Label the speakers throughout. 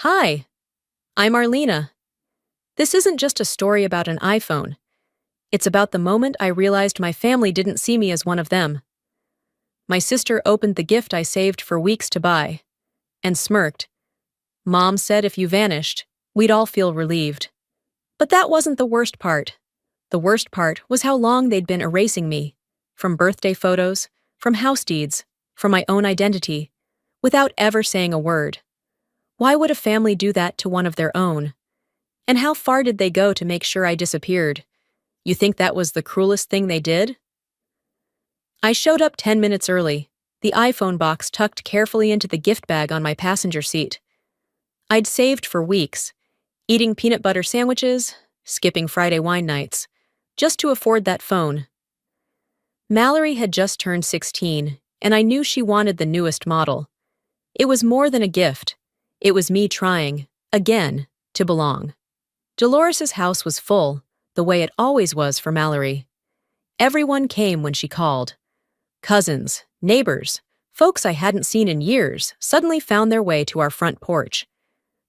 Speaker 1: Hi, I'm Arlena. This isn't just a story about an iPhone. It's about the moment I realized my family didn't see me as one of them. My sister opened the gift I saved for weeks to buy and smirked. Mom said if you vanished, we'd all feel relieved. But that wasn't the worst part. The worst part was how long they'd been erasing me. From birthday photos, from house deeds, from my own identity, without ever saying a word. Why would a family do that to one of their own? And how far did they go to make sure I disappeared? You think that was the cruelest thing they did? I showed up 10 minutes early, the iPhone box tucked carefully into the gift bag on my passenger seat. I'd saved for weeks, eating peanut butter sandwiches, skipping Friday wine nights, just to afford that phone. Mallory had just turned 16, and I knew she wanted the newest model. It was more than a gift. It was me trying, again, to belong. Dolores's house was full, the way it always was for Mallory. Everyone came when she called. Cousins, neighbors, folks I hadn't seen in years suddenly found their way to our front porch.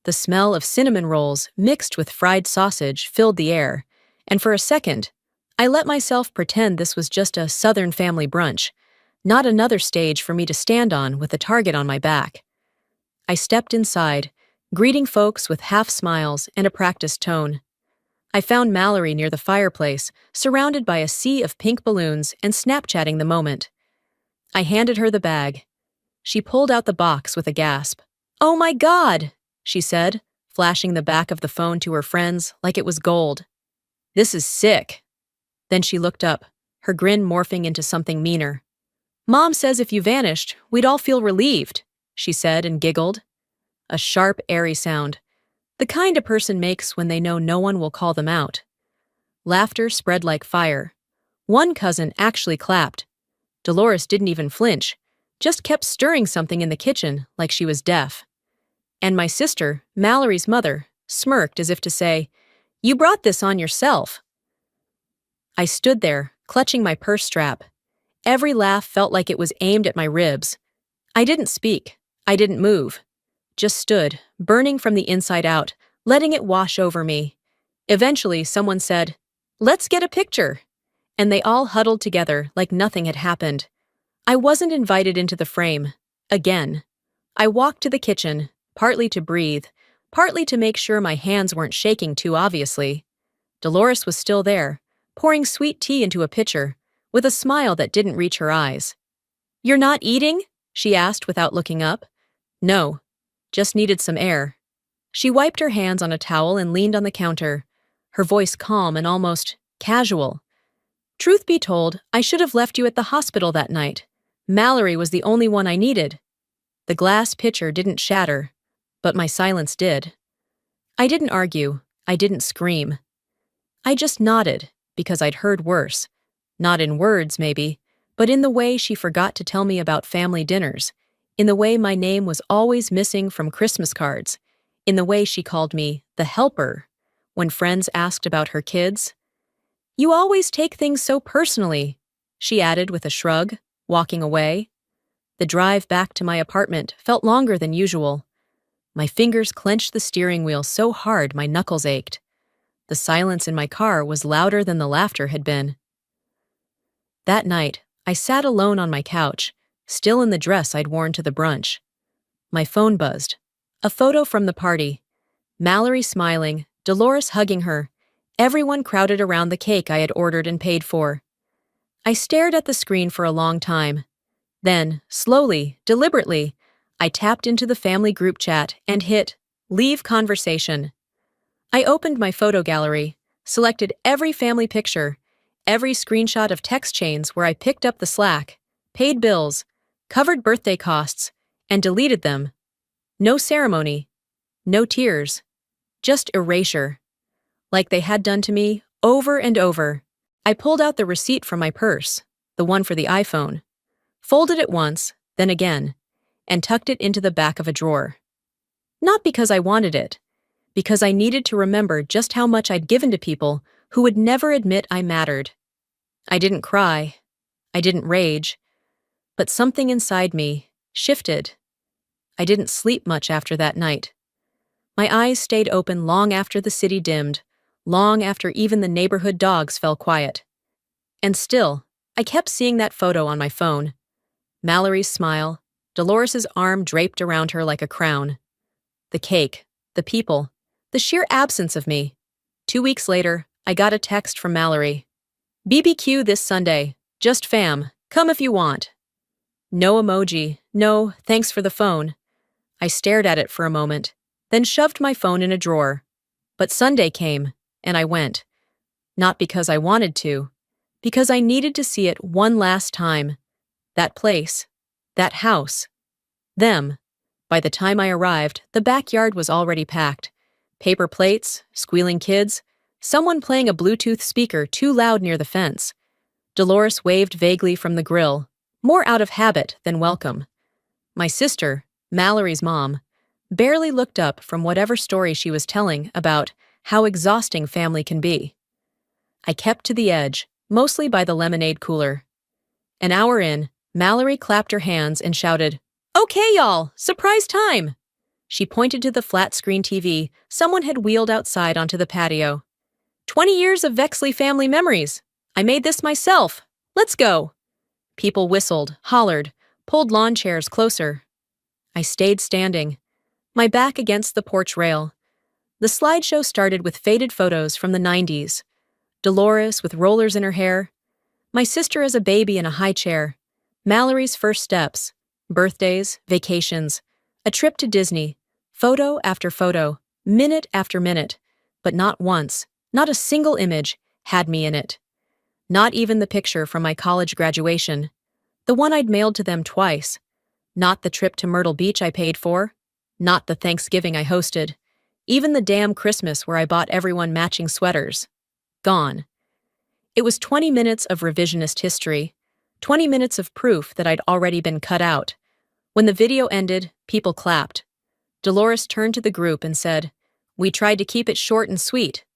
Speaker 1: The smell of cinnamon rolls mixed with fried sausage filled the air, and for a second, I let myself pretend this was just a Southern family brunch, not another stage for me to stand on with a target on my back. I stepped inside, greeting folks with half smiles and a practiced tone. I found Mallory near the fireplace, surrounded by a sea of pink balloons and Snapchatting the moment. I handed her the bag. She pulled out the box with a gasp. "Oh my God!" she said, flashing the back of the phone to her friends like it was gold. "This is sick." Then she looked up, her grin morphing into something meaner. "Mom says if you vanished, we'd all feel relieved," she said and giggled. A sharp, airy sound, the kind a person makes when they know no one will call them out. Laughter spread like fire. One cousin actually clapped. Dolores didn't even flinch, just kept stirring something in the kitchen like she was deaf. And my sister, Mallory's mother, smirked as if to say, "You brought this on yourself." I stood there, clutching my purse strap. Every laugh felt like it was aimed at my ribs. I didn't speak. I didn't move. Just stood, burning from the inside out, letting it wash over me. Eventually, someone said, "Let's get a picture," and they all huddled together like nothing had happened. I wasn't invited into the frame. Again. I walked to the kitchen, partly to breathe, partly to make sure my hands weren't shaking too obviously. Dolores was still there, pouring sweet tea into a pitcher, with a smile that didn't reach her eyes. "You're not eating?" she asked without looking up. "No. Just needed some air." She wiped her hands on a towel and leaned on the counter, her voice calm and almost casual. "Truth be told, I should have left you at the hospital that night. Mallory was the only one I needed." The glass pitcher didn't shatter, but my silence did. I didn't argue. I didn't scream. I just nodded, because I'd heard worse. Not in words, maybe, but in the way she forgot to tell me about family dinners, in the way my name was always missing from Christmas cards, in the way she called me the helper when friends asked about her kids. "You always take things so personally," she added with a shrug, walking away. The drive back to my apartment felt longer than usual. My fingers clenched the steering wheel so hard my knuckles ached. The silence in my car was louder than the laughter had been. That night, I sat alone on my couch, still in the dress I'd worn to the brunch. My phone buzzed. A photo from the party. Mallory smiling, Dolores hugging her, everyone crowded around the cake I had ordered and paid for. I stared at the screen for a long time. Then, slowly, deliberately, I tapped into the family group chat and hit "Leave conversation." I opened my photo gallery, selected every family picture, every screenshot of text chains where I picked up the slack, paid bills, covered birthday costs, and deleted them. No ceremony, no tears, just erasure. Like they had done to me, over and over. I pulled out the receipt from my purse, the one for the iPhone, folded it once, then again, and tucked it into the back of a drawer. Not because I wanted it, because I needed to remember just how much I'd given to people who would never admit I mattered. I didn't cry. I didn't rage. But something inside me shifted. I didn't sleep much after that night. My eyes stayed open long after the city dimmed, long after even the neighborhood dogs fell quiet. And still, I kept seeing that photo on my phone. Mallory's smile, Dolores's arm draped around her like a crown. The cake, the people, the sheer absence of me. 2 weeks later, I got a text from Mallory. BBQ this Sunday. Just fam. Come if you want. No emoji. No, thanks for the phone. I stared at it for a moment, then shoved my phone in a drawer. But Sunday came, and I went. Not because I wanted to, because I needed to see it one last time. That place. That house. Them. By the time I arrived, the backyard was already packed. Paper plates, squealing kids, someone playing a Bluetooth speaker too loud near the fence. Dolores waved vaguely from the grill, more out of habit than welcome. My sister, Mallory's mom, barely looked up from whatever story she was telling about how exhausting family can be. I kept to the edge, mostly by the lemonade cooler. An hour in, Mallory clapped her hands and shouted, "Okay, y'all, surprise time!" She pointed to the flat-screen TV someone had wheeled outside onto the patio. 20 years of Vexley family memories. I made this myself. Let's go. People whistled, hollered, pulled lawn chairs closer. I stayed standing, my back against the porch rail. The slideshow started with faded photos from the 90s. Dolores with rollers in her hair. My sister as a baby in a high chair. Mallory's first steps. Birthdays, vacations. A trip to Disney. Photo after photo, minute after minute. But not once, not a single image, had me in it. Not even the picture from my college graduation. The one I'd mailed to them twice. Not the trip to Myrtle Beach I paid for. Not the Thanksgiving I hosted. Even the damn Christmas where I bought everyone matching sweaters. Gone. It was 20 minutes of revisionist history. 20 minutes of proof that I'd already been cut out. When the video ended, people clapped. Dolores turned to the group and said, "We tried to keep it short and sweet."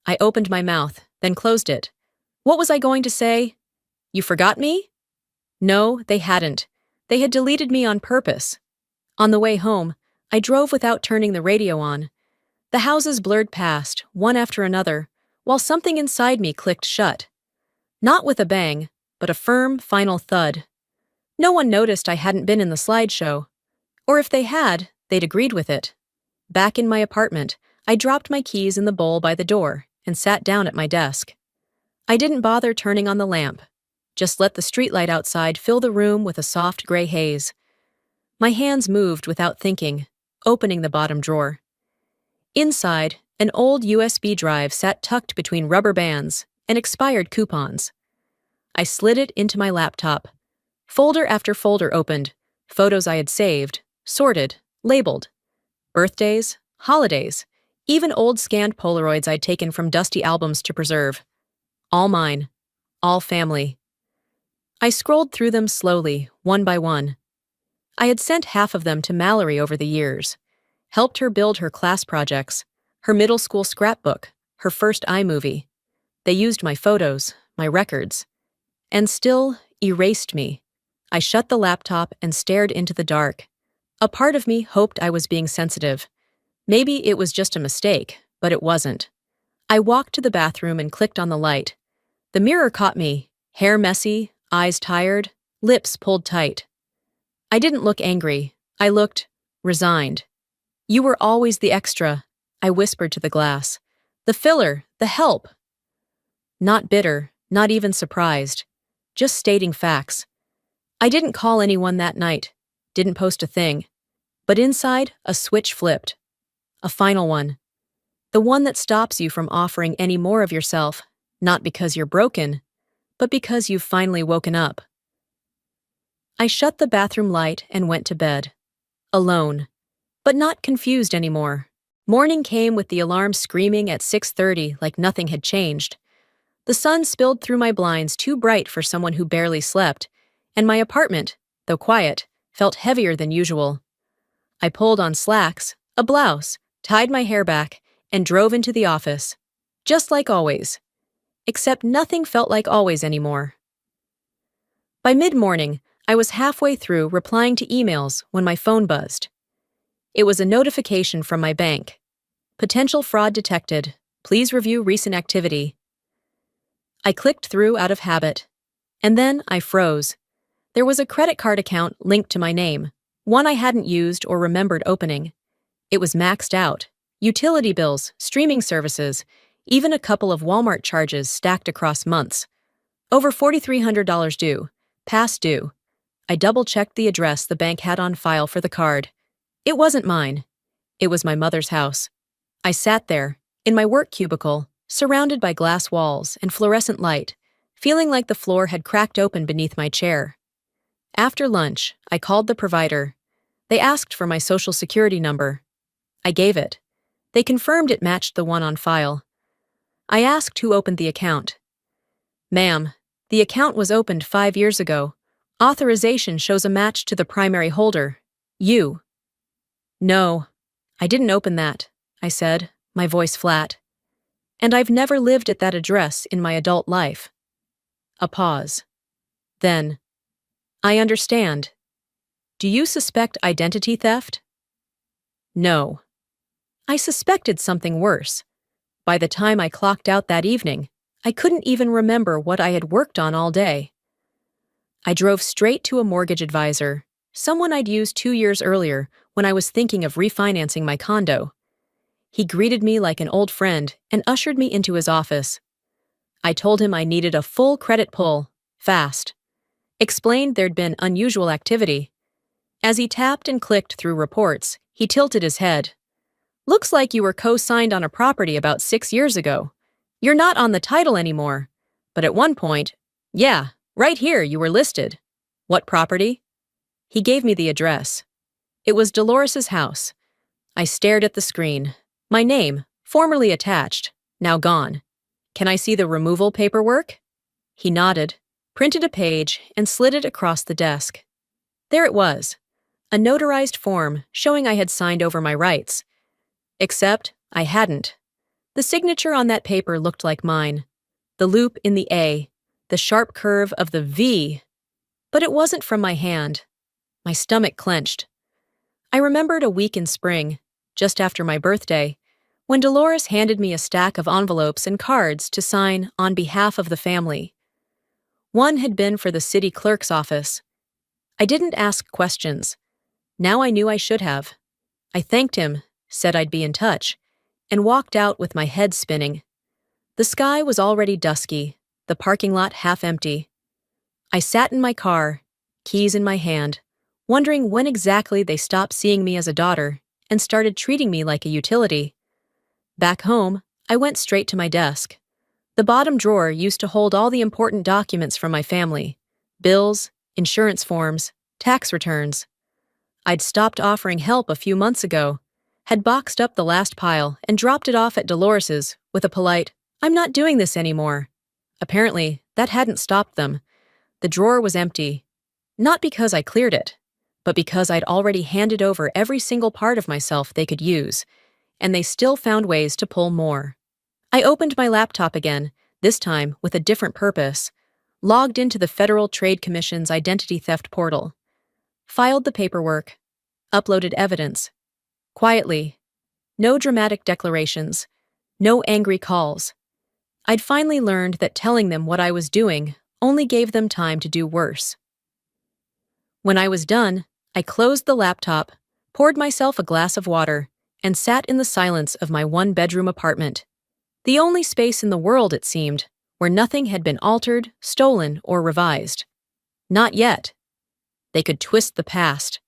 Speaker 1: I opened my mouth, then closed it. What was I going to say? You forgot me? No, they hadn't. They had deleted me on purpose. On the way home, I drove without turning the radio on. The houses blurred past, one after another, while something inside me clicked shut. Not with a bang, but a firm, final thud. No one noticed I hadn't been in the slideshow. Or if they had, they'd agreed with it. Back in my apartment, I dropped my keys in the bowl by the door and sat down at my desk. I didn't bother turning on the lamp, just let the streetlight outside fill the room with a soft gray haze. My hands moved without thinking, opening the bottom drawer. Inside, an old USB drive sat tucked between rubber bands and expired coupons. I slid it into my laptop. Folder after folder opened, photos I had saved, sorted, labeled. Birthdays, holidays, even old scanned Polaroids I'd taken from dusty albums to preserve. All mine. All family. I scrolled through them slowly, one by one. I had sent half of them to Mallory over the years, helped her build her class projects, her middle school scrapbook, her first iMovie. They used my photos, my records, and still erased me. I shut the laptop and stared into the dark. A part of me hoped I was being sensitive. Maybe it was just a mistake, but it wasn't. I walked to the bathroom and clicked on the light. The mirror caught me, hair messy, eyes tired, lips pulled tight. I didn't look angry. I looked resigned. You were always the extra, I whispered to the glass. The filler, the help. Not bitter, not even surprised. Just stating facts. I didn't call anyone that night, didn't post a thing. But inside, a switch flipped. A final one. The one that stops you from offering any more of yourself, not because you're broken, but because you've finally woken up. I shut the bathroom light and went to bed. Alone. But not confused anymore. Morning came with the alarm screaming at 6:30 like nothing had changed. The sun spilled through my blinds too bright for someone who barely slept, and my apartment, though quiet, felt heavier than usual. I pulled on slacks, a blouse, tied my hair back, and drove into the office. Just like always. Except nothing felt like always anymore. By mid-morning, I was halfway through replying to emails when my phone buzzed. It was a notification from my bank. Potential fraud detected. Please review recent activity. I clicked through out of habit. And then I froze. There was a credit card account linked to my name, one I hadn't used or remembered opening. It was maxed out. Utility bills, streaming services, even a couple of Walmart charges stacked across months. Over $4,300 due. Past due. I double-checked the address the bank had on file for the card. It wasn't mine. It was my mother's house. I sat there, in my work cubicle, surrounded by glass walls and fluorescent light, feeling like the floor had cracked open beneath my chair. After lunch, I called the provider. They asked for my social security number. I gave it. They confirmed it matched the one on file. I asked who opened the account. "Ma'am, the account was opened 5 years ago. Authorization shows a match to the primary holder. You." "No, I didn't open that," I said, my voice flat. "And I've never lived at that address in my adult life." A pause. Then, "I understand. Do you suspect identity theft?" "No." I suspected something worse. By the time I clocked out that evening, I couldn't even remember what I had worked on all day. I drove straight to a mortgage advisor, someone I'd used 2 years earlier when I was thinking of refinancing my condo. He greeted me like an old friend and ushered me into his office. I told him I needed a full credit pull, fast. Explained there'd been unusual activity. As he tapped and clicked through reports, he tilted his head. "Looks like you were co-signed on a property about 6 years ago. You're not on the title anymore. But at one point, yeah, right here you were listed. What property?" He gave me the address. It was Dolores's house. I stared at the screen. My name, formerly attached, now gone. "Can I see the removal paperwork?" He nodded, printed a page, and slid it across the desk. There it was, a notarized form showing I had signed over my rights. Except I hadn't. The signature on that paper looked like mine. The loop in the A, the sharp curve of the V. But it wasn't from my hand. My stomach clenched. I remembered a week in spring, just after my birthday, when Dolores handed me a stack of envelopes and cards to sign on behalf of the family. One had been for the city clerk's office. I didn't ask questions. Now I knew I should have. I thanked him, said I'd be in touch, and walked out with my head spinning. The sky was already dusky, the parking lot half empty. I sat in my car, keys in my hand, wondering when exactly they stopped seeing me as a daughter and started treating me like a utility. Back home, I went straight to my desk. The bottom drawer used to hold all the important documents from my family: bills, insurance forms, tax returns. I'd stopped offering help a few months ago, had boxed up the last pile and dropped it off at Dolores's with a polite, "I'm not doing this anymore." Apparently, that hadn't stopped them. The drawer was empty. Not because I cleared it, but because I'd already handed over every single part of myself they could use, and they still found ways to pull more. I opened my laptop again, this time with a different purpose, logged into the Federal Trade Commission's identity theft portal, filed the paperwork, uploaded evidence. Quietly. No dramatic declarations. No angry calls. I'd finally learned that telling them what I was doing only gave them time to do worse. When I was done, I closed the laptop, poured myself a glass of water, and sat in the silence of my one-bedroom apartment. The only space in the world, it seemed, where nothing had been altered, stolen, or revised. Not yet. They could twist the past,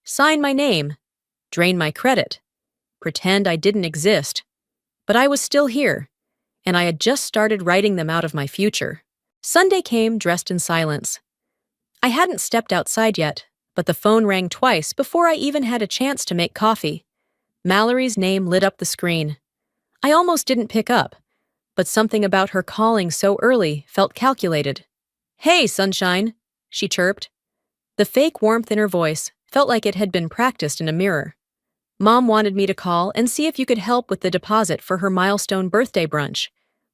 Speaker 1: sign my name, drain my credit, pretend I didn't exist. But I was still here, and I had just started writing them out of my future. Sunday came dressed in silence. I hadn't stepped outside yet, but the phone rang twice before I even had a chance to make coffee. Mallory's name lit up the screen. I almost didn't pick up, but something about her calling so early felt calculated. "Hey, sunshine," she chirped. The fake warmth in her voice felt like it had been practiced in a mirror. "Mom wanted me to call and see if you could help with the deposit for her milestone birthday brunch.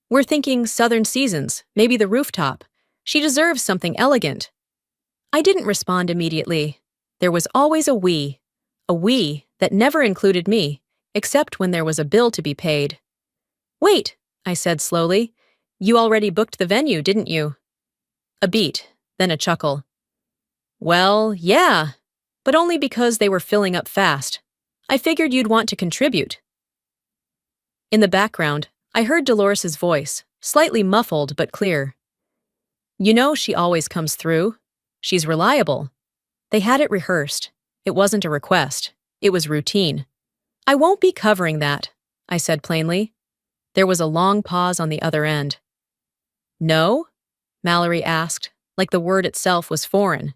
Speaker 1: We're thinking Southern Seasons, maybe the rooftop. She deserves something elegant." I didn't respond immediately. There was always a we that never included me, except when there was a bill to be paid. Wait, I said slowly. You already booked the venue, didn't you? A beat, then a chuckle. Well, yeah, but only because they were filling up fast. I figured you'd want to contribute. In the background, I heard Dolores's voice, slightly muffled but clear. You know she always comes through. She's reliable. They had it rehearsed. It wasn't a request. It was routine. I won't be covering that, I said plainly. There was a long pause on the other end. No? Mallory asked, like the word itself was foreign.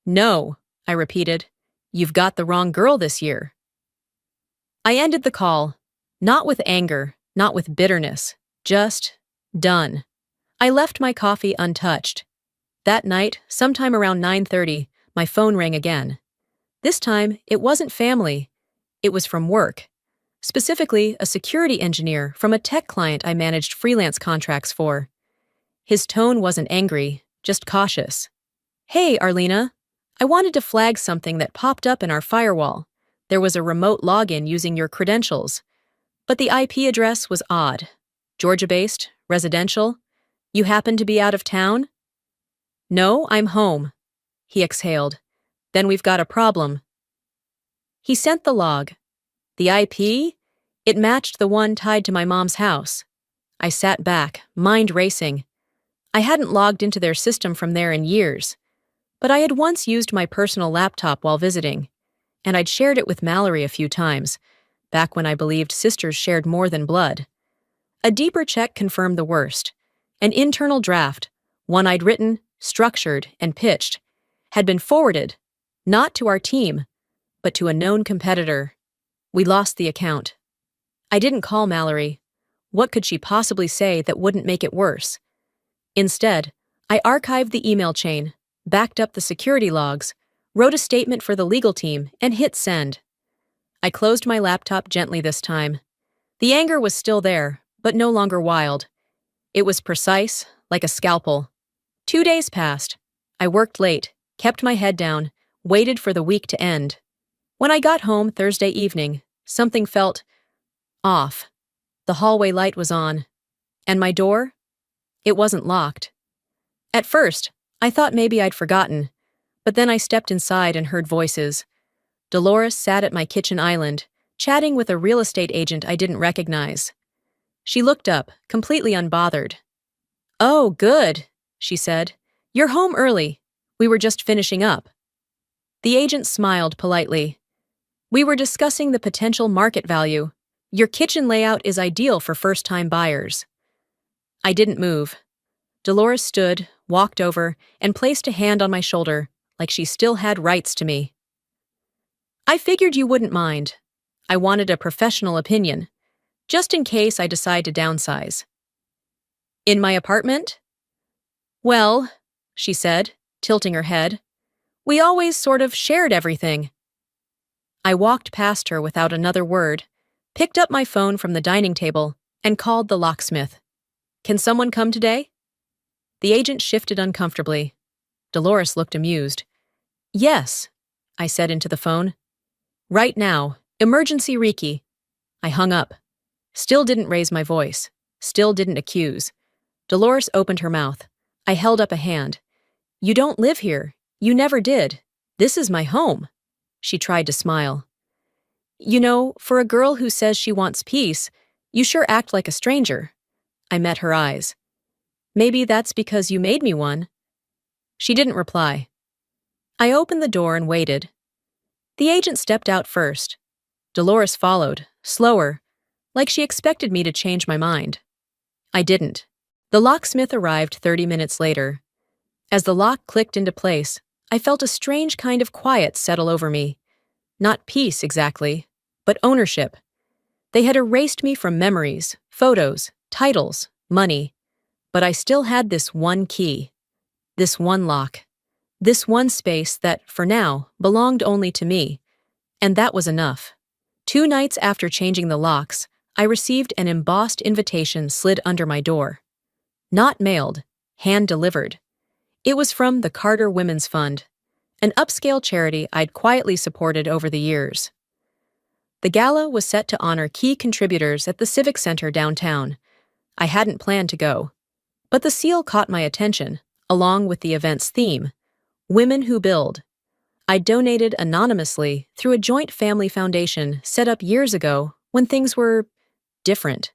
Speaker 1: No, I repeated. You've got the wrong girl this year. I ended the call, not with anger, not with bitterness, just done. I left my coffee untouched. That night, sometime around 9:30, my phone rang again. This time, it wasn't family. It was from work. Specifically, a security engineer from a tech client I managed freelance contracts for. His tone wasn't angry, just cautious. Hey, Arlena. I wanted to flag something that popped up in our firewall. There was a remote login using your credentials. But the IP address was odd. Georgia-based, residential. You happen to be out of town? No, I'm home. He exhaled. Then we've got a problem. He sent the log. The IP? It matched the one tied to my mom's house. I sat back, mind racing. I hadn't logged into their system from there in years. But I had once used my personal laptop while visiting, and I'd shared it with Mallory a few times, back when I believed sisters shared more than blood. A deeper check confirmed the worst. An internal draft, one I'd written, structured, and pitched, had been forwarded, not to our team, but to a known competitor. We lost the account. I didn't call Mallory. What could she possibly say that wouldn't make it worse? Instead, I archived the email chain, backed up the security logs, wrote a statement for the legal team, and hit send. I closed my laptop gently this time. The anger was still there, but no longer wild. It was precise, like a scalpel. 2 days passed. I worked late, kept my head down, waited for the week to end. When I got home Thursday evening, something felt off. The hallway light was on. And my door? It wasn't locked. At first, I thought maybe I'd forgotten, but then I stepped inside and heard voices. Dolores sat at my kitchen island, chatting with a real estate agent I didn't recognize. She looked up, completely unbothered. Oh, good, she said. You're home early. We were just finishing up. The agent smiled politely. We were discussing the potential market value. Your kitchen layout is ideal for first-time buyers. I didn't move. Dolores stood, walked over, and placed a hand on my shoulder, like she still had rights to me. I figured you wouldn't mind. I wanted a professional opinion, just in case I decide to downsize. In my apartment? Well, she said, tilting her head, we always sort of shared everything. I walked past her without another word, picked up my phone from the dining table, and called the locksmith. Can someone come today? The agent shifted uncomfortably. Dolores looked amused. Yes, I said into the phone. Right now, emergency Reiki. I hung up. Still didn't raise my voice. Still didn't accuse. Dolores opened her mouth. I held up a hand. You don't live here. You never did. This is my home. She tried to smile. You know, for a girl who says she wants peace, you sure act like a stranger. I met her eyes. Maybe that's because you made me one. She didn't reply. I opened the door and waited. The agent stepped out first. Dolores followed, slower, like she expected me to change my mind. I didn't. The locksmith arrived 30 minutes later. As the lock clicked into place, I felt a strange kind of quiet settle over me. Not peace, exactly, but ownership. They had erased me from memories, photos, titles, money. But I still had this one key, this one lock, this one space that, for now, belonged only to me. And that was enough. 2 nights after changing the locks, I received an embossed invitation slid under my door. Not mailed, hand-delivered. It was from the Carter Women's Fund, an upscale charity I'd quietly supported over the years. The gala was set to honor key contributors at the Civic Center downtown. I hadn't planned to go, but the seal caught my attention, along with the event's theme, Women Who Build. I donated anonymously through a joint family foundation set up years ago when things were different.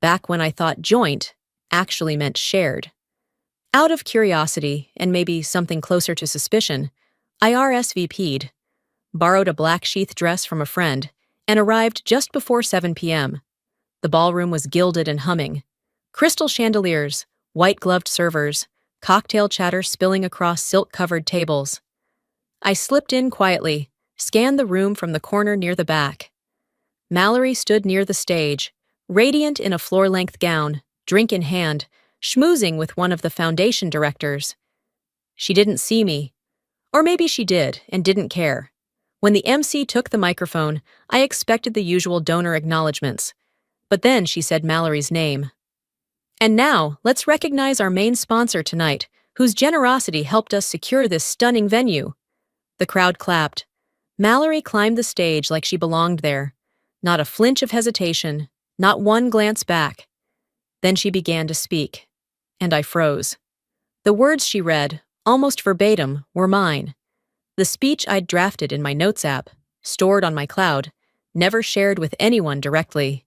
Speaker 1: Back when I thought joint actually meant shared. Out of curiosity and maybe something closer to suspicion, I RSVP'd, borrowed a black sheath dress from a friend, and arrived just before 7 p.m. The ballroom was gilded and humming. Crystal chandeliers, white-gloved servers, cocktail chatter spilling across silk-covered tables. I slipped in quietly, scanned the room from the corner near the back. Mallory stood near the stage, radiant in a floor-length gown, drink in hand, schmoozing with one of the foundation directors. She didn't see me. Or maybe she did and didn't care. When the MC took the microphone, I expected the usual donor acknowledgments. But then she said Mallory's name. And now, let's recognize our main sponsor tonight, whose generosity helped us secure this stunning venue. The crowd clapped. Mallory climbed the stage like she belonged there. Not a flinch of hesitation, not one glance back. Then she began to speak. And I froze. The words she read, almost verbatim, were mine. The speech I'd drafted in my notes app, stored on my cloud, never shared with anyone directly.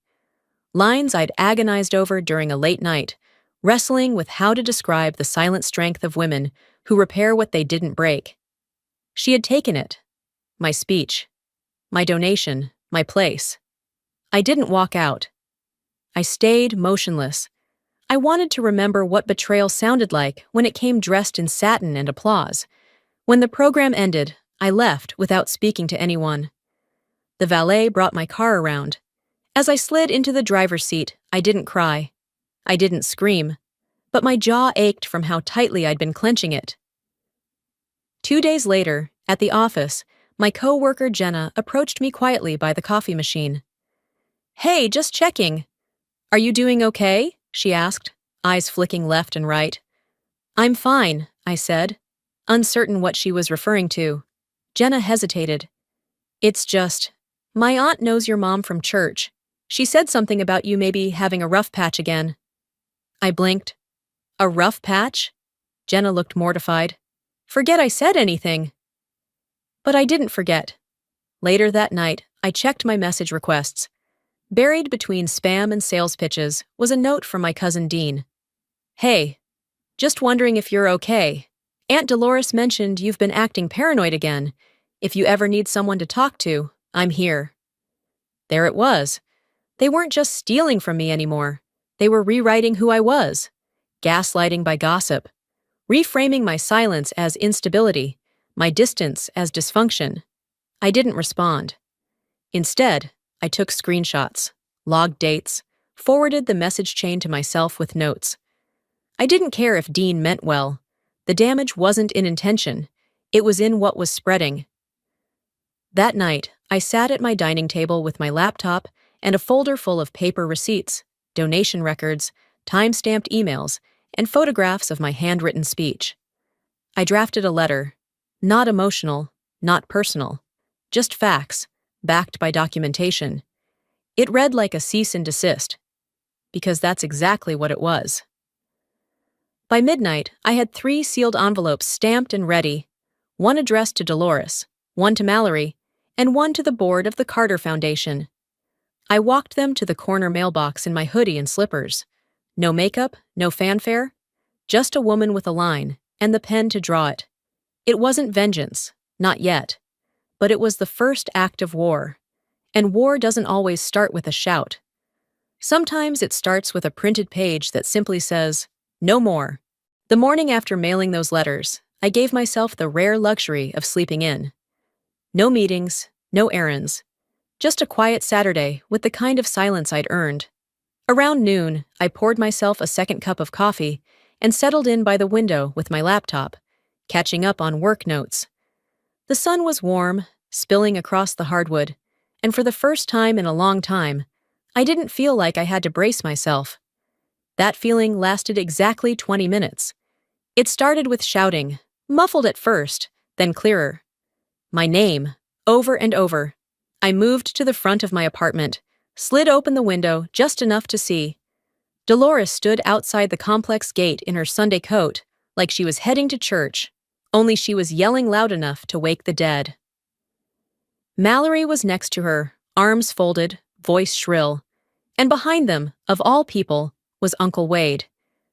Speaker 1: Lines I'd agonized over during a late night, wrestling with how to describe the silent strength of women who repair what they didn't break. She had taken it. My speech. My donation. My place. I didn't walk out. I stayed motionless. I wanted to remember what betrayal sounded like when it came dressed in satin and applause. When the program ended, I left without speaking to anyone. The valet brought my car around. As I slid into the driver's seat, I didn't cry. I didn't scream. But my jaw ached from how tightly I'd been clenching it. 2 days later, at the office, my co-worker Jenna approached me quietly by the coffee machine. "Hey, just checking. Are you doing okay?" she asked, eyes flicking left and right. "I'm fine," I said, uncertain what she was referring to. Jenna hesitated. "It's just, my aunt knows your mom from church. She said something about you maybe having a rough patch again." I blinked. "A rough patch?" Jenna looked mortified. "Forget I said anything." But I didn't forget. Later that night, I checked my message requests. Buried between spam and sales pitches was a note from my cousin Dean. "Hey, just wondering if you're okay. Aunt Dolores mentioned you've been acting paranoid again. If you ever need someone to talk to, I'm here." There it was. They weren't just stealing from me anymore. They were rewriting who I was. Gaslighting by gossip. Reframing my silence as instability, my distance as dysfunction. I didn't respond. Instead, I took screenshots, logged dates, forwarded the message chain to myself with notes. I didn't care if Dean meant well. The damage wasn't in intention. It was in what was spreading. That night, I sat at my dining table with my laptop and a folder full of paper receipts, donation records, time-stamped emails, and photographs of my handwritten speech. I drafted a letter. Not emotional, not personal. Just facts, backed by documentation. It read like a cease and desist, because that's exactly what it was. By midnight, I had 3 sealed envelopes stamped and ready, one addressed to Dolores, one to Mallory, and one to the board of the Carter Foundation. I walked them to the corner mailbox in my hoodie and slippers. No makeup, no fanfare, just a woman with a line, and the pen to draw it. It wasn't vengeance, not yet, but it was the first act of war. And war doesn't always start with a shout. Sometimes it starts with a printed page that simply says, "No more." The morning after mailing those letters, I gave myself the rare luxury of sleeping in. No meetings, no errands. Just a quiet Saturday with the kind of silence I'd earned. Around noon, I poured myself a second cup of coffee and settled in by the window with my laptop, catching up on work notes. The sun was warm, spilling across the hardwood, and for the first time in a long time, I didn't feel like I had to brace myself. That feeling lasted exactly 20 minutes. It started with shouting, muffled at first, then clearer. My name, over and over. I moved to the front of my apartment, slid open the window just enough to see. Dolores stood outside the complex gate in her Sunday coat, like she was heading to church, only she was yelling loud enough to wake the dead. Mallory was next to her, arms folded, voice shrill, and behind them, of all people, was Uncle Wade,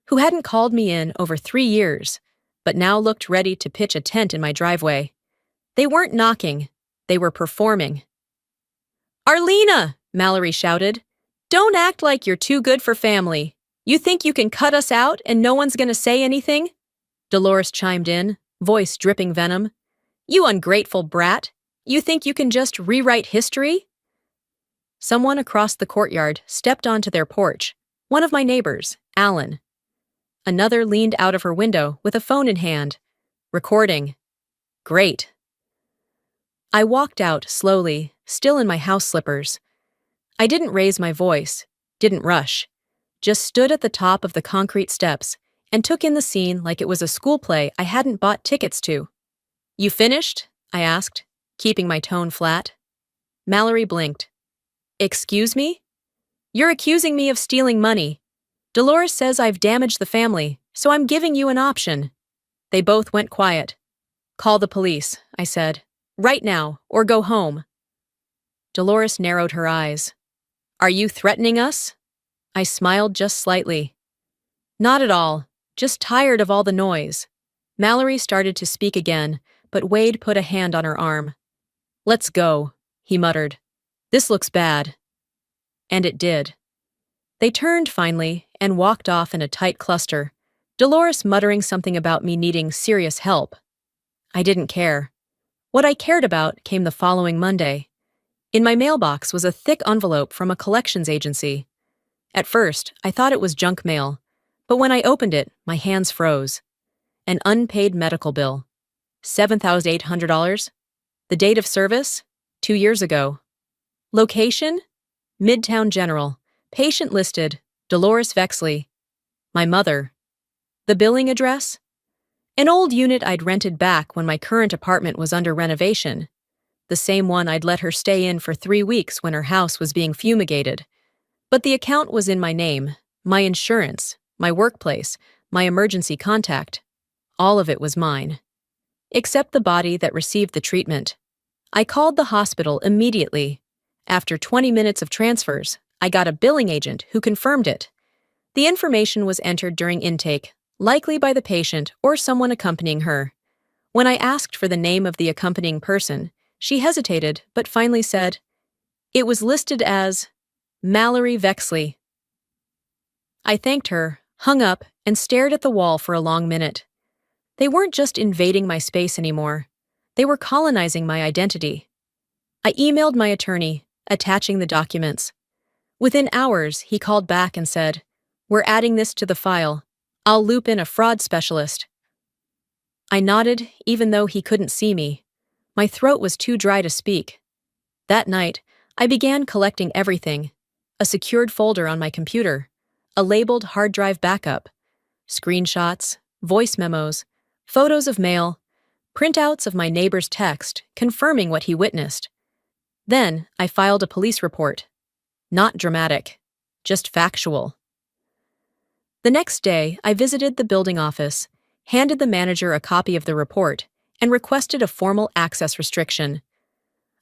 Speaker 1: who hadn't called me in over 3 years, but now looked ready to pitch a tent in my driveway. They weren't knocking, they were performing. "Arlena!" Mallory shouted. "Don't act like you're too good for family. You think you can cut us out and no one's gonna say anything?" Dolores chimed in, voice dripping venom. "You ungrateful brat. You think you can just rewrite history?" Someone across the courtyard stepped onto their porch, one of my neighbors, Alan. Another leaned out of her window with a phone in hand. Recording. Great. I walked out slowly, still in my house slippers. I didn't raise my voice, didn't rush, just stood at the top of the concrete steps and took in the scene like it was a school play I hadn't bought tickets to. "You finished?" I asked, keeping my tone flat. Mallory blinked. "Excuse me? You're accusing me of stealing money. Dolores says I've damaged the family, so I'm giving you an option." They both went quiet. "Call the police," I said. "Right now, or go home." Dolores narrowed her eyes. "Are you threatening us?" I smiled just slightly. "Not at all, just tired of all the noise." Mallory started to speak again, but Wade put a hand on her arm. "Let's go," he muttered. "This looks bad." And it did. They turned finally and walked off in a tight cluster, Dolores muttering something about me needing serious help. I didn't care. What I cared about came the following Monday. In my mailbox was a thick envelope from a collections agency. At first, I thought it was junk mail, but when I opened it, my hands froze. An unpaid medical bill. $7,800. The date of service? 2 years ago. Location? Midtown General. Patient listed, Dolores Vexley. My mother. The billing address? An old unit I'd rented back when my current apartment was under renovation. The same one I'd let her stay in for 3 weeks when her house was being fumigated. But the account was in my name, my insurance, my workplace, my emergency contact. All of it was mine. Except the body that received the treatment. I called the hospital immediately. After 20 minutes of transfers, I got a billing agent who confirmed it. The information was entered during intake, likely by the patient or someone accompanying her. When I asked for the name of the accompanying person, she hesitated but finally said, "It was listed as Mallory Vexley." I thanked her, hung up, and stared at the wall for a long minute. They weren't just invading my space anymore. They were colonizing my identity. I emailed my attorney, attaching the documents. Within hours, he called back and said, "We're adding this to the file. I'll loop in a fraud specialist." I nodded, even though he couldn't see me. My throat was too dry to speak. That night, I began collecting everything. A secured folder on my computer, a labeled hard drive backup, screenshots, voice memos, photos of mail, printouts of my neighbor's text confirming what he witnessed. Then I filed a police report. Not dramatic, just factual. The next day, I visited the building office, handed the manager a copy of the report, and requested a formal access restriction.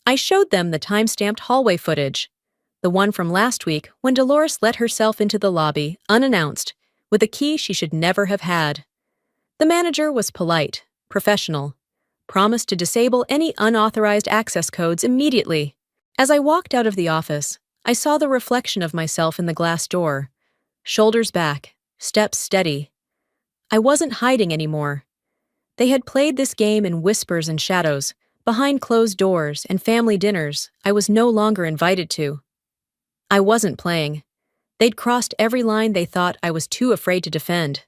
Speaker 1: I showed them the time-stamped hallway footage, the one from last week when Dolores let herself into the lobby, unannounced, with a key she should never have had. The manager was polite, professional, promised to disable any unauthorized access codes immediately. As I walked out of the office, I saw the reflection of myself in the glass door, shoulders back, steps steady. I wasn't hiding anymore. They had played this game in whispers and shadows, behind closed doors and family dinners I was no longer invited to. I wasn't playing. They'd crossed every line they thought I was too afraid to defend.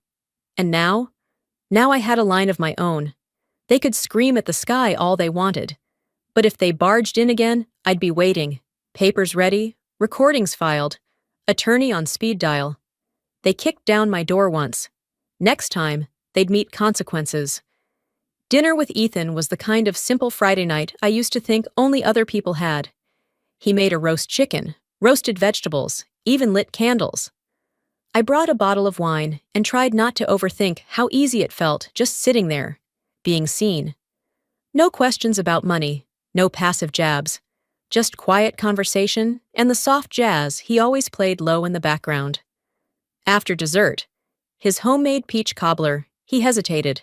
Speaker 1: And now I had a line of my own. They could scream at the sky all they wanted. But if they barged in again, I'd be waiting. Papers ready, recordings filed, attorney on speed dial. They kicked down my door once. Next time, they'd meet consequences. Dinner with Ethan was the kind of simple Friday night I used to think only other people had. He made a roast chicken, roasted vegetables, even lit candles. I brought a bottle of wine and tried not to overthink how easy it felt just sitting there, being seen. No questions about money, no passive jabs, just quiet conversation and the soft jazz he always played low in the background. After dessert, his homemade peach cobbler, he hesitated.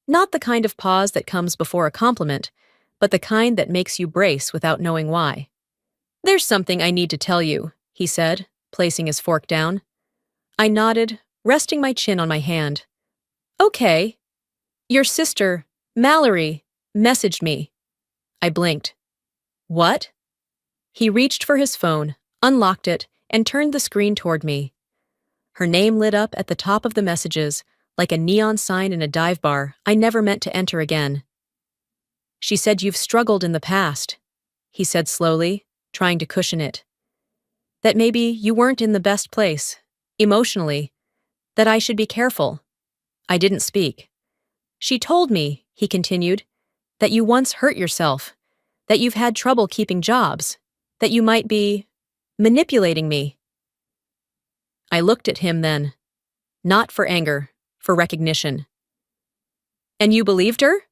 Speaker 1: Not the kind of pause that comes before a compliment, but the kind that makes you brace without knowing why. "There's something I need to tell you," he said, placing his fork down. I nodded, resting my chin on my hand. "Okay. Your sister, Mallory, messaged me." I blinked. "What?" He reached for his phone, unlocked it, and turned the screen toward me. Her name lit up at the top of the messages, like a neon sign in a dive bar I never meant to enter again. "She said you've struggled in the past," he said slowly, trying to cushion it. "That maybe you weren't in the best place, emotionally, that I should be careful." I didn't speak. "She told me," he continued, "that you once hurt yourself, that you've had trouble keeping jobs, that you might be manipulating me." I looked at him then, not for anger, for recognition. "And you believed her?"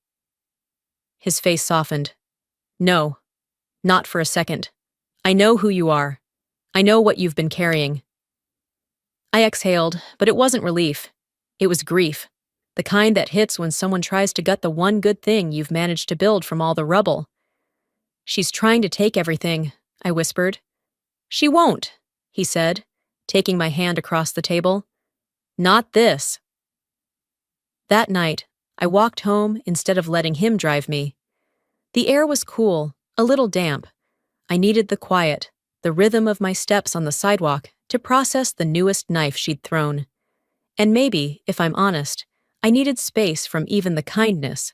Speaker 1: His face softened. "No, not for a second. I know who you are. I know what you've been carrying." I exhaled, but it wasn't relief. It was grief, the kind that hits when someone tries to gut the one good thing you've managed to build from all the rubble. "She's trying to take everything," I whispered. "She won't," he said, taking my hand across the table. "Not this." That night, I walked home instead of letting him drive me. The air was cool, a little damp. I needed the quiet, the rhythm of my steps on the sidewalk to process the newest knife she'd thrown. And maybe, if I'm honest, I needed space from even the kindness.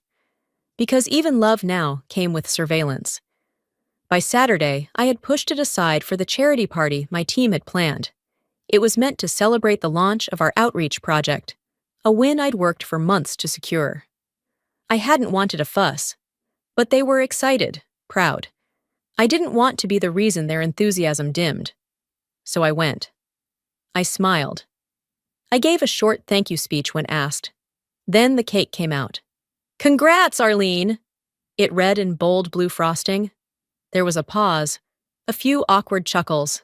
Speaker 1: Because even love now came with surveillance. By Saturday, I had pushed it aside for the charity party my team had planned. It was meant to celebrate the launch of our outreach project, a win I'd worked for months to secure. I hadn't wanted a fuss, but they were excited, proud. I didn't want to be the reason their enthusiasm dimmed. So I went. I smiled. I gave a short thank you speech when asked. Then the cake came out. "Congrats, Arlene!" It read in bold blue frosting. There was a pause, a few awkward chuckles.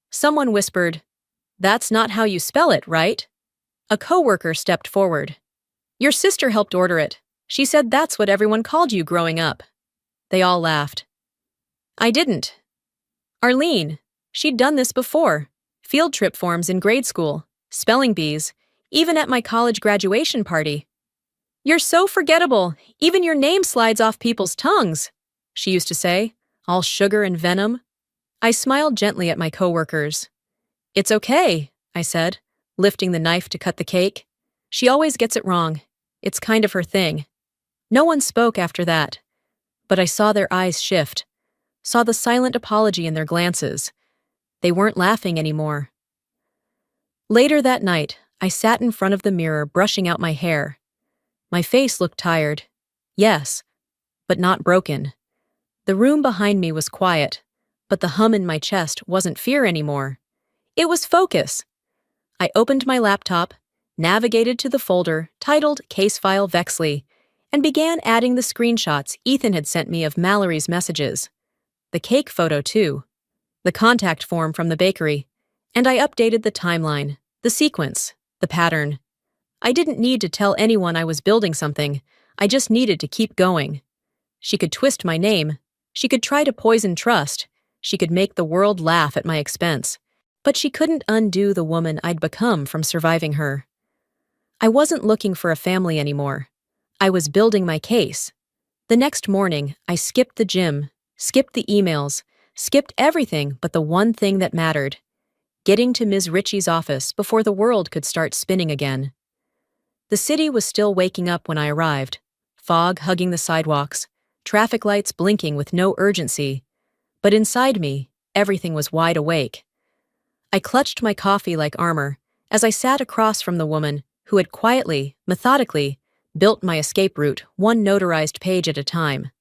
Speaker 1: Someone whispered, "That's not how you spell it, right?" A coworker stepped forward. "Your sister helped order it. She said that's what everyone called you growing up." They all laughed. "I didn't. Arlene, she'd done this before. Field trip forms in grade school, spelling bees, even at my college graduation party. You're so forgettable, even your name slides off people's tongues," she used to say, all sugar and venom. I smiled gently at my coworkers. "It's okay," I said, lifting the knife to cut the cake. "She always gets it wrong. It's kind of her thing." No one spoke after that, but I saw their eyes shift, saw the silent apology in their glances. They weren't laughing anymore. Later that night, I sat in front of the mirror brushing out my hair. My face looked tired. Yes, but not broken. The room behind me was quiet, but the hum in my chest wasn't fear anymore. It was focus. I opened my laptop, navigated to the folder titled Case File Vexley, and began adding the screenshots Ethan had sent me of Mallory's messages. The cake photo, too. The contact form from the bakery. And I updated the timeline, the sequence, the pattern. I didn't need to tell anyone I was building something. I just needed to keep going. She could twist my name. She could try to poison trust. She could make the world laugh at my expense. But she couldn't undo the woman I'd become from surviving her. I wasn't looking for a family anymore. I was building my case. The next morning, I skipped the gym, skipped the emails, skipped everything but the one thing that mattered: getting to Ms. Ritchie's office before the world could start spinning again. The city was still waking up when I arrived, fog hugging the sidewalks, traffic lights blinking with no urgency. But inside me, everything was wide awake. I clutched my coffee like armor as I sat across from the woman who had quietly, methodically, built my escape route one notarized page at a time.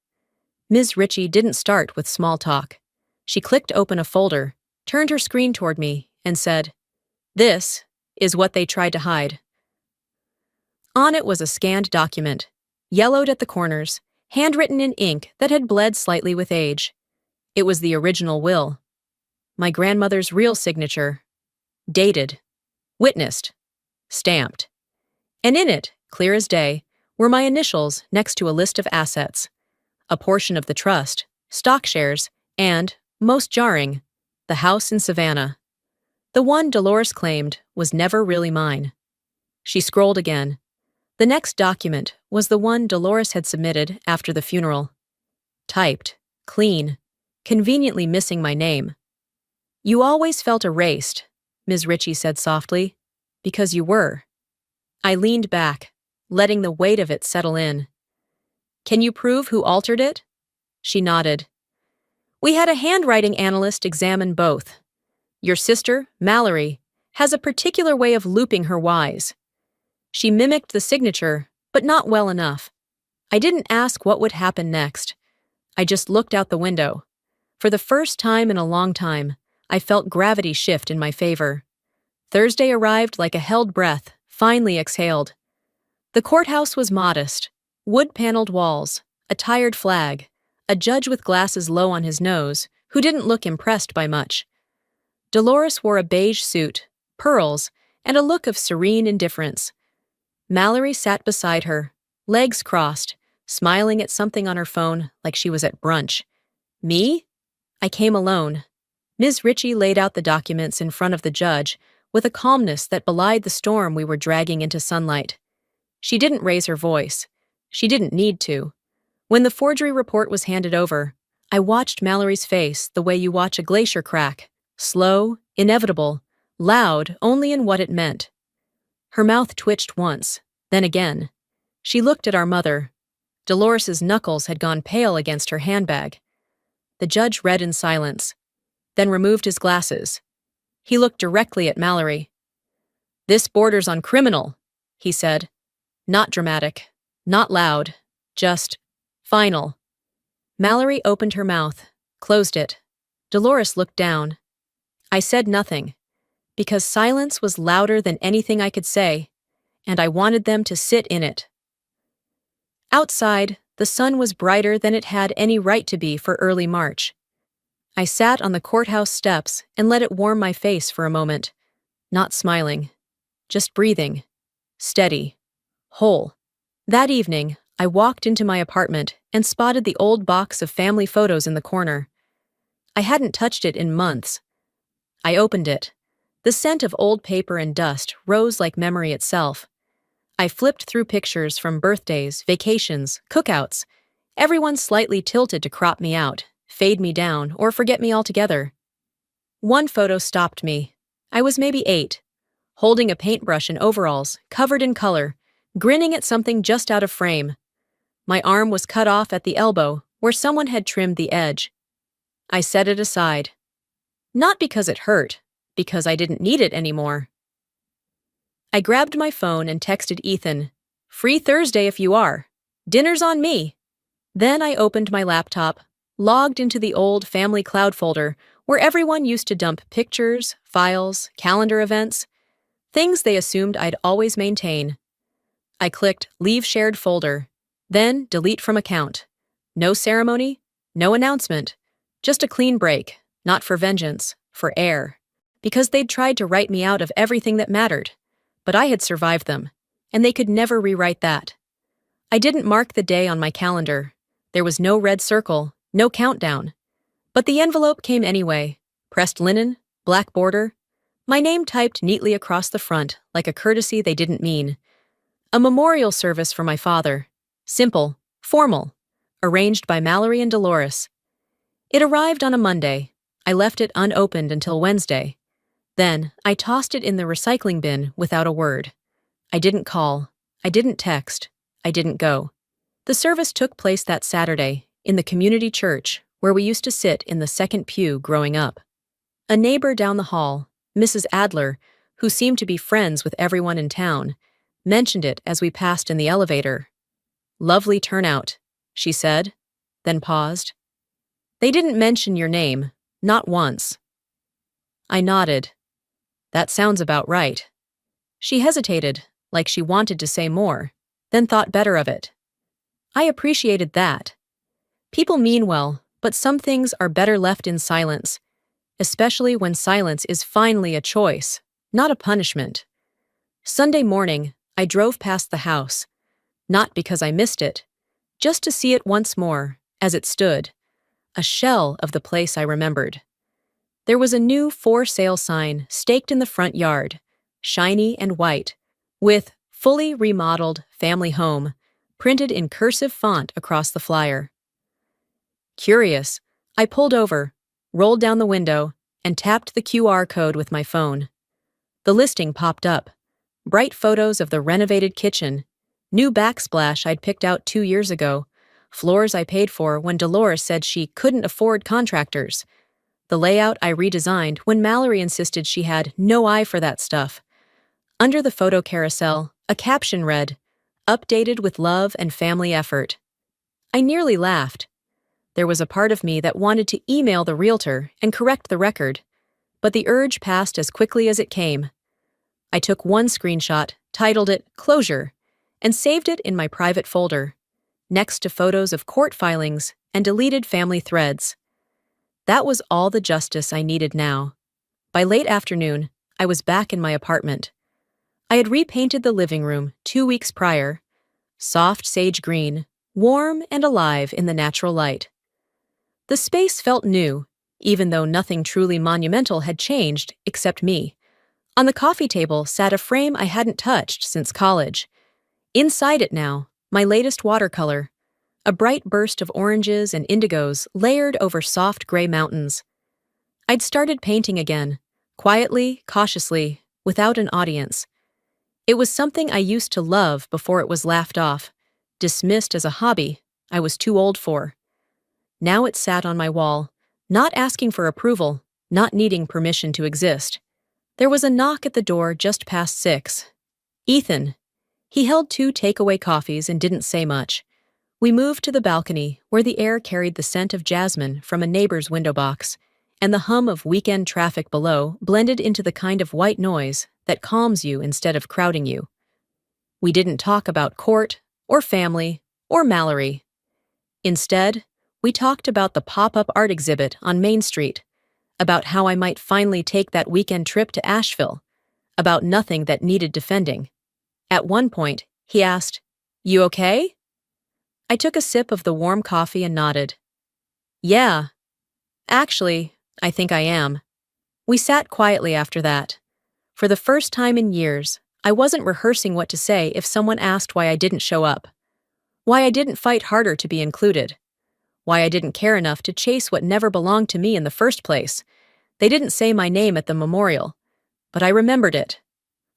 Speaker 1: Ms. Ritchie didn't start with small talk. She clicked open a folder, turned her screen toward me, and said, "This is what they tried to hide." On it was a scanned document, yellowed at the corners, handwritten in ink that had bled slightly with age. It was the original will. My grandmother's real signature. Dated. Witnessed. Stamped. And in it, clear as day, were my initials next to a list of assets. A portion of the trust, stock shares, and, most jarring, the house in Savannah. The one Dolores claimed was never really mine. She scrolled again. The next document was the one Dolores had submitted after the funeral. Typed, clean, conveniently missing my name. "You always felt erased," Ms. Ritchie said softly, "because you were." I leaned back, letting the weight of it settle in. "Can you prove who altered it?" She nodded. "We had a handwriting analyst examine both. Your sister, Mallory, has a particular way of looping her Ys. She mimicked the signature, but not well enough. I didn't ask what would happen next. I just looked out the window. For the first time in a long time, I felt gravity shift in my favor. Thursday arrived like a held breath, finally exhaled. The courthouse was modest. Wood-paneled walls, a tired flag, a judge with glasses low on his nose, who didn't look impressed by much. Dolores wore a beige suit, pearls, and a look of serene indifference. Mallory sat beside her, legs crossed, smiling at something on her phone like she was at brunch. Me? I came alone. Ms. Ritchie laid out the documents in front of the judge with a calmness that belied the storm we were dragging into sunlight. She didn't raise her voice. She didn't need to. When the forgery report was handed over, I watched Mallory's face the way you watch a glacier crack, slow, inevitable, loud only in what it meant. Her mouth twitched once, then again. She looked at our mother. Dolores's knuckles had gone pale against her handbag. The judge read in silence, then removed his glasses. He looked directly at Mallory. "This borders on criminal," he said. Not dramatic, not loud, just final. Mallory opened her mouth, closed it. Dolores looked down. I said nothing, because silence was louder than anything I could say, and I wanted them to sit in it. Outside, the sun was brighter than it had any right to be for early March. I sat on the courthouse steps and let it warm my face for a moment, not smiling, just breathing, steady, whole. That evening, I walked into my apartment and spotted the old box of family photos in the corner. I hadn't touched it in months. I opened it. The scent of old paper and dust rose like memory itself. I flipped through pictures from birthdays, vacations, cookouts, everyone slightly tilted to crop me out, fade me down, or forget me altogether. One photo stopped me. I was maybe 8, holding a paintbrush in overalls, covered in color, grinning at something just out of frame. My arm was cut off at the elbow, where someone had trimmed the edge. I set it aside. Not because it hurt, because I didn't need it anymore. I grabbed my phone and texted Ethan, "Free Thursday if you are. Dinner's on me." Then I opened my laptop, logged into the old family cloud folder where everyone used to dump pictures, files, calendar events, things they assumed I'd always maintain. I clicked Leave Shared Folder, then Delete from Account. No ceremony, no announcement, just a clean break, not for vengeance, for air. Because they'd tried to write me out of everything that mattered. But I had survived them, and they could never rewrite that. I didn't mark the day on my calendar. There was no red circle, no countdown. But the envelope came anyway, pressed linen, black border, my name typed neatly across the front like a courtesy they didn't mean. A memorial service for my father. Simple, formal, arranged by Mallory and Dolores. It arrived on a Monday. I left it unopened until Wednesday. Then, I tossed it in the recycling bin without a word. I didn't call. I didn't text. I didn't go. The service took place that Saturday, in the community church, where we used to sit in the second pew growing up. A neighbor down the hall, Mrs. Adler, who seemed to be friends with everyone in town, mentioned it as we passed in the elevator. "Lovely turnout," she said, then paused. "They didn't mention your name, Not once. I nodded. That sounds about right. She hesitated, like she wanted to say more, then thought better of it. I appreciated that. People mean well, but some things are better left in silence, especially when silence is finally a choice, not a punishment. Sunday morning, I drove past the house, not because I missed it, just to see it once more, as it stood, a shell of the place I remembered. There was a new for sale sign staked in the front yard, shiny and white, with fully remodeled family home printed in cursive font across the flyer. Curious, I pulled over, rolled down the window, and tapped the QR code with my phone. The listing popped up. Bright photos of the renovated kitchen, new backsplash I'd picked out 2 years ago, floors I paid for when Dolores said she couldn't afford contractors, the layout I redesigned when Mallory insisted she had no eye for that stuff. Under the photo carousel, a caption read, "Updated with love and family effort." I nearly laughed. There was a part of me that wanted to email the realtor and correct the record, but the urge passed as quickly as it came. I took one screenshot, titled it "Closure," and saved it in my private folder, next to photos of court filings and deleted family threads. That was all the justice I needed now. By late afternoon, I was back in my apartment. I had repainted the living room 2 weeks prior, soft sage green, warm and alive in the natural light. The space felt new, even though nothing truly monumental had changed except me. On the coffee table sat a frame I hadn't touched since college. Inside it now, my latest watercolor, a bright burst of oranges and indigos layered over soft gray mountains. I'd started painting again, quietly, cautiously, without an audience. It was something I used to love before it was laughed off, dismissed as a hobby I was too old for. Now it sat on my wall, not asking for approval, not needing permission to exist. There was a knock at the door just past 6. Ethan. He held 2 takeaway coffees and didn't say much. We moved to the balcony, where the air carried the scent of jasmine from a neighbor's window box, and the hum of weekend traffic below blended into the kind of white noise that calms you instead of crowding you. We didn't talk about court, or family, or Mallory. Instead, we talked about the pop-up art exhibit on Main Street, about how I might finally take that weekend trip to Asheville, about nothing that needed defending. At one point, he asked, "You okay?" I took a sip of the warm coffee and nodded. "Yeah. Actually, I think I am." We sat quietly after that. For the first time in years, I wasn't rehearsing what to say if someone asked why I didn't show up. Why I didn't fight harder to be included. Why I didn't care enough to chase what never belonged to me in the first place. They didn't say my name at the memorial, but I remembered it.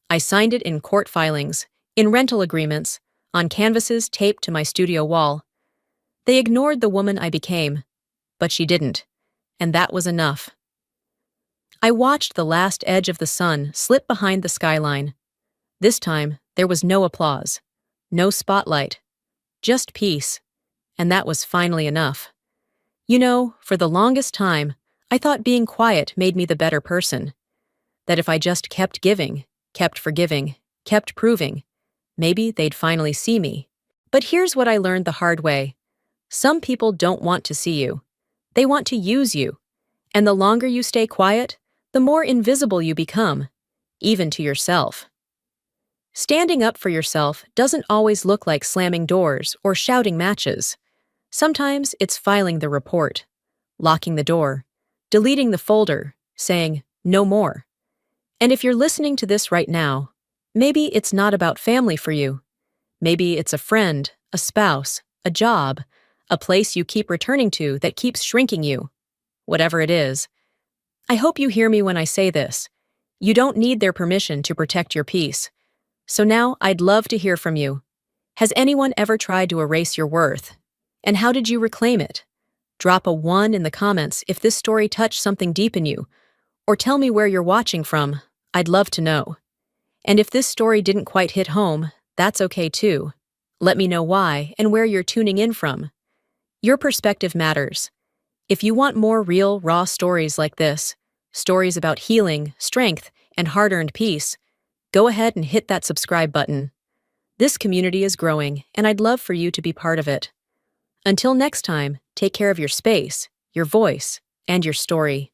Speaker 1: I signed it in court filings, in rental agreements, on canvases taped to my studio wall. They ignored the woman I became, but she didn't, and that was enough. I watched the last edge of the sun slip behind the skyline. This time, there was no applause, no spotlight, just peace, and that was finally enough. You know, for the longest time, I thought being quiet made me the better person. That if I just kept giving, kept forgiving, kept proving, maybe they'd finally see me. But here's what I learned the hard way. Some people don't want to see you. They want to use you. And the longer you stay quiet, the more invisible you become, even to yourself. Standing up for yourself doesn't always look like slamming doors or shouting matches. Sometimes it's filing the report, locking the door, deleting the folder, saying, "No more." And if you're listening to this right now, maybe it's not about family for you. Maybe it's a friend, a spouse, a job, a place you keep returning to that keeps shrinking you. Whatever it is. I hope you hear me when I say this. You don't need their permission to protect your peace. So now I'd love to hear from you. Has anyone ever tried to erase your worth? And how did you reclaim it? Drop a 1 in the comments if this story touched something deep in you, or tell me where you're watching from. I'd love to know. And if this story didn't quite hit home, that's okay too. Let me know why and where you're tuning in from. Your perspective matters. If you want more real, raw stories like this, stories about healing, strength, and hard-earned peace, go ahead and hit that subscribe button. This community is growing, and I'd love for you to be part of it. Until next time, take care of your space, your voice, and your story.